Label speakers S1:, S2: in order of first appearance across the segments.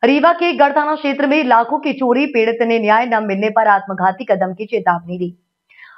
S1: रीवा के गढ़ थाना क्षेत्र में लाखों की चोरी, पीड़ित ने न्याय न मिलने पर आत्मघाती कदम की चेतावनी दी।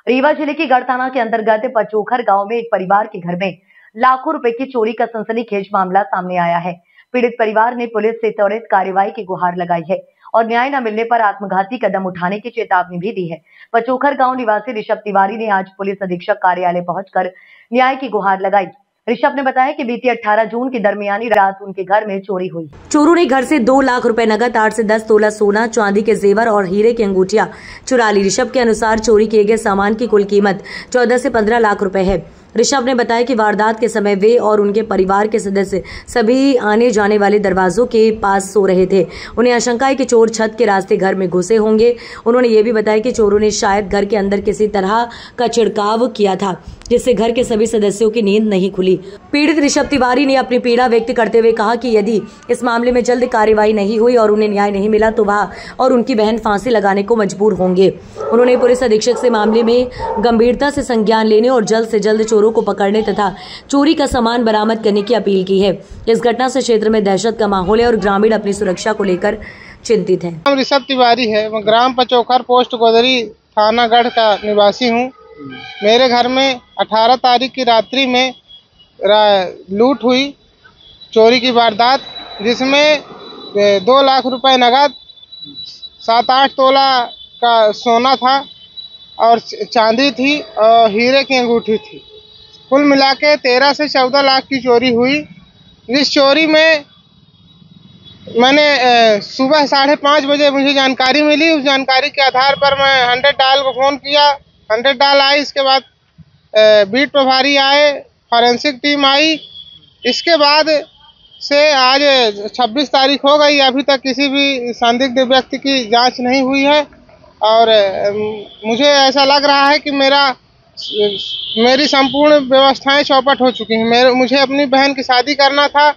S1: रीवा जिले के गढ़ थाना के अंतर्गत पचोखर गांव में एक परिवार के घर में लाखों रुपए की चोरी का सनसनीखेज मामला सामने आया है। पीड़ित परिवार ने पुलिस से त्वरित कार्रवाई की गुहार लगाई है और न्याय न मिलने पर आत्मघाती कदम उठाने की चेतावनी भी दी है। पचोखर गांव निवासी ऋषभ तिवारी ने आज पुलिस अधीक्षक कार्यालय पहुंचकर न्याय की गुहार लगाई। ऋषभ ने बताया कि बीती 18 जून की दरमियानी रात उनके घर में चोरी हुई। चोरों ने घर से 2 लाख रुपए नकद, 8 से 10 तोला सोना, चांदी के जेवर और हीरे की अंगूठियां चुरा ली। ऋषभ के अनुसार चोरी किए गए सामान की कुल कीमत 14 से 15 लाख रुपए है। ऋषभ ने बताया कि वारदात के समय वे और उनके परिवार के सदस्य सभी आने जाने वाले दरवाजों के पास सो रहे थे। उन्हें आशंका है कि चोर छत के रास्ते घर में घुसे होंगे। उन्होंने ये भी बताया कि चोरों ने शायद घर के अंदर किसी तरह का छिड़काव किया था, जिससे घर के सभी सदस्यों की नींद नहीं खुली। पीड़ित ऋषभ तिवारी ने अपनी पीड़ा व्यक्त करते हुए कहा कि यदि इस मामले में जल्द कार्रवाई नहीं हुई और उन्हें न्याय नहीं मिला तो वह और उनकी बहन फांसी लगाने को मजबूर होंगे। उन्होंने पुलिस अधीक्षक से मामले में गंभीरता से संज्ञान लेने और जल्द से जल्द चोरों को पकड़ने तथा चोरी का सामान बरामद करने की अपील की है। इस घटना से क्षेत्र में दहशत का माहौल है और ग्रामीण अपनी सुरक्षा को लेकर चिंतित हैं।
S2: ऋषभ तिवारी है, मैं ग्राम पचोखर, पोस्ट गोदरी, थाना गढ़ का निवासी हूँ। मेरे घर में 18 तारीख की रात्रि में लूट हुई, चोरी की वारदात, जिसमें 2 लाख रुपए नगद, 7-8 तोला का सोना था और चांदी थी और हीरे की अंगूठी थी। कुल मिला के 13 से 14 लाख की चोरी हुई। इस चोरी में मैंने सुबह 5:30 बजे मुझे जानकारी मिली। उस जानकारी के आधार पर मैं 100 डायल को फ़ोन किया। 100 डायल आई, इसके बाद बीट प्रभारी आए, फॉरेंसिक टीम आई। इसके बाद से आज 26 तारीख हो गई, अभी तक किसी भी संदिग्ध व्यक्ति की जांच नहीं हुई है और मुझे ऐसा लग रहा है कि मेरी संपूर्ण व्यवस्थाएं चौपट हो चुकी हैं। मुझे अपनी बहन की शादी करना था,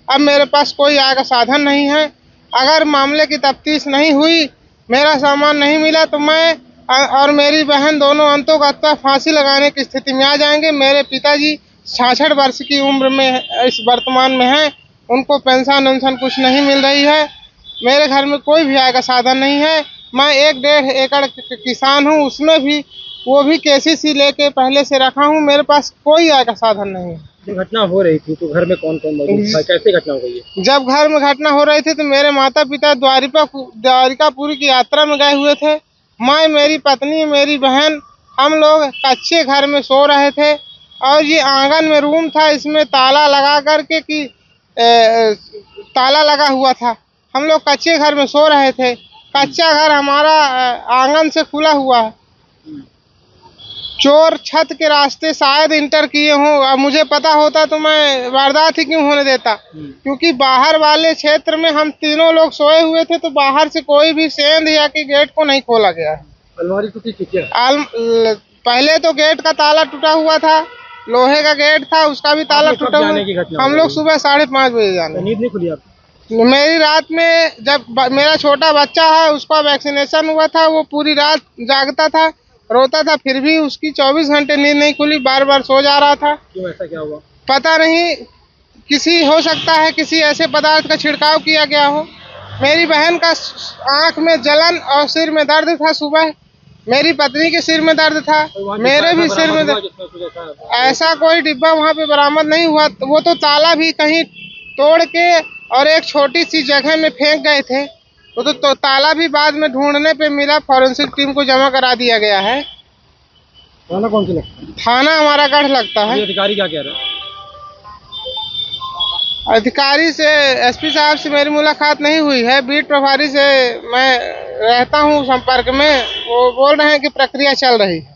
S2: अब मेरे पास कोई आय का साधन नहीं है। अगर मामले की तफ्तीश नहीं हुई, मेरा सामान नहीं मिला तो मैं और मेरी बहन दोनों अंतोगत्वा फांसी लगाने की स्थिति में आ जाएंगे। मेरे पिताजी 66 वर्ष की उम्र में इस वर्तमान में हैं, उनको पेंशन कुछ नहीं मिल रही है। मेरे घर में कोई भी आय का साधन नहीं है। मैं 1-1.5 एकड़ किसान हूँ, उसमें भी वो भी केसीसी लेके पहले से रखा हूँ। मेरे पास कोई आय का साधन नहीं है।
S3: जब घटना हो रही थी तो घर में कौन कौन मौजूद था, कैसे घटना हो गई है?
S2: जब घर में घटना हो रही थी तो मेरे माता पिता द्वारिकापुरी की यात्रा में गए हुए थे। मैं, मेरी पत्नी, मेरी बहन, हम लोग कच्चे घर में सो रहे थे और ये आंगन में रूम था, इसमें ताला लगा करके कि ताला लगा हुआ था। हम लोग कच्चे घर में सो रहे थे। कच्चा घर हमारा आंगन से खुला हुआ है। चोर छत के रास्ते शायद इंटर किए हों। अब मुझे पता होता तो मैं वारदात ही क्यों होने देता, क्योंकि बाहर वाले क्षेत्र में हम तीनों लोग सोए हुए थे तो बाहर से कोई भी सेंध या कि गेट को नहीं खोला गया है।
S3: अलमारी टूटी थी क्या?
S2: पहले तो गेट का ताला टूटा हुआ था, लोहे का गेट था, उसका भी ताला टूटा हुआ। हम लोग सुबह 5:30 बजे जाने।
S3: नींद नहीं खुली आपकी?
S2: मेरी रात में, जब मेरा छोटा बच्चा है उसका वैक्सीनेशन हुआ था, वो पूरी रात जागता था, रोता था, फिर भी उसकी 24 घंटे नींद नहीं खुली, बार बार सो जा रहा था।
S3: क्यों, ऐसा क्या हुआ?
S2: पता नहीं, हो सकता है किसी ऐसे पदार्थ का छिड़काव किया गया हो। मेरी बहन का आंख में जलन और सिर में दर्द था सुबह। मेरी पत्नी के सिर में दर्द था, मेरे भी सिर में दर्द। ऐसा कोई डिब्बा वहाँ पे बरामद नहीं हुआ। वो तो ताला भी कहीं तोड़ के और एक छोटी सी जगह में फेंक गए थे। वो तो ताला भी बाद में ढूंढने पे मिला, फॉरेंसिक टीम को जमा करा दिया गया है।
S3: थाना कौन सा लगता है?
S2: थाना हमारा गढ़ लगता है।
S3: अधिकारी क्या कह रहे हैं?
S2: अधिकारी से, एसपी साहब से मेरी मुलाकात नहीं हुई है। बीट प्रभारी से मैं रहता हूँ संपर्क में, वो बोल रहे हैं कि प्रक्रिया चल रही है।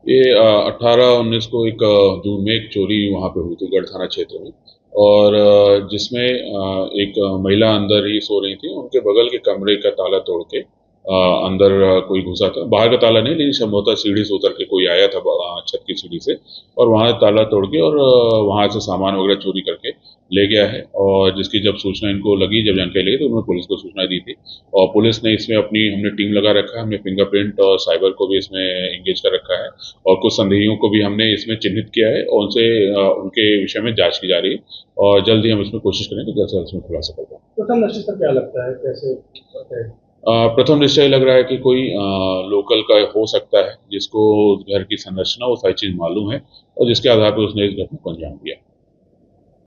S4: ये 18-19 को एक जून में एक चोरी वहाँ पे हुई थी गढ़ थाना क्षेत्र में, और जिसमें एक महिला अंदर ही सो रही थी। उनके बगल के कमरे का ताला तोड़ के अंदर कोई घुसा था। बाहर का ताला नहीं, लेकिन संभवतः सीढ़ी से उतर के कोई आया था छत की सीढ़ी से, और वहाँ ताला तोड़ के और वहाँ से सामान वगैरह चोरी करके ले गया है। और जिसकी जब सूचना इनको लगी, जब जानकारी लगी, तो उन्होंने पुलिस को सूचना दी थी और पुलिस ने इसमें हमने टीम लगा रखा है। हमने फिंगरप्रिंट और साइबर को भी इसमें एंगेज कर रखा है और कुछ संदेहियों को भी हमने इसमें चिन्हित किया है और उनके विषय में जांच की जा रही है और जल्द ही हम इसमें कोशिश करेंगे जल्द से जल्द इसमें खुलासा कर पाएं।
S3: प्रथम दृष्टि पर क्या लगता है, कैसे
S4: प्रथम दृष्टया लग रहा है कि कोई लोकल का हो सकता है जिसको घर की संरचना वो सारी चीज मालूम है और जिसके आधार पर उसने इस घटना को अंजाम दिया।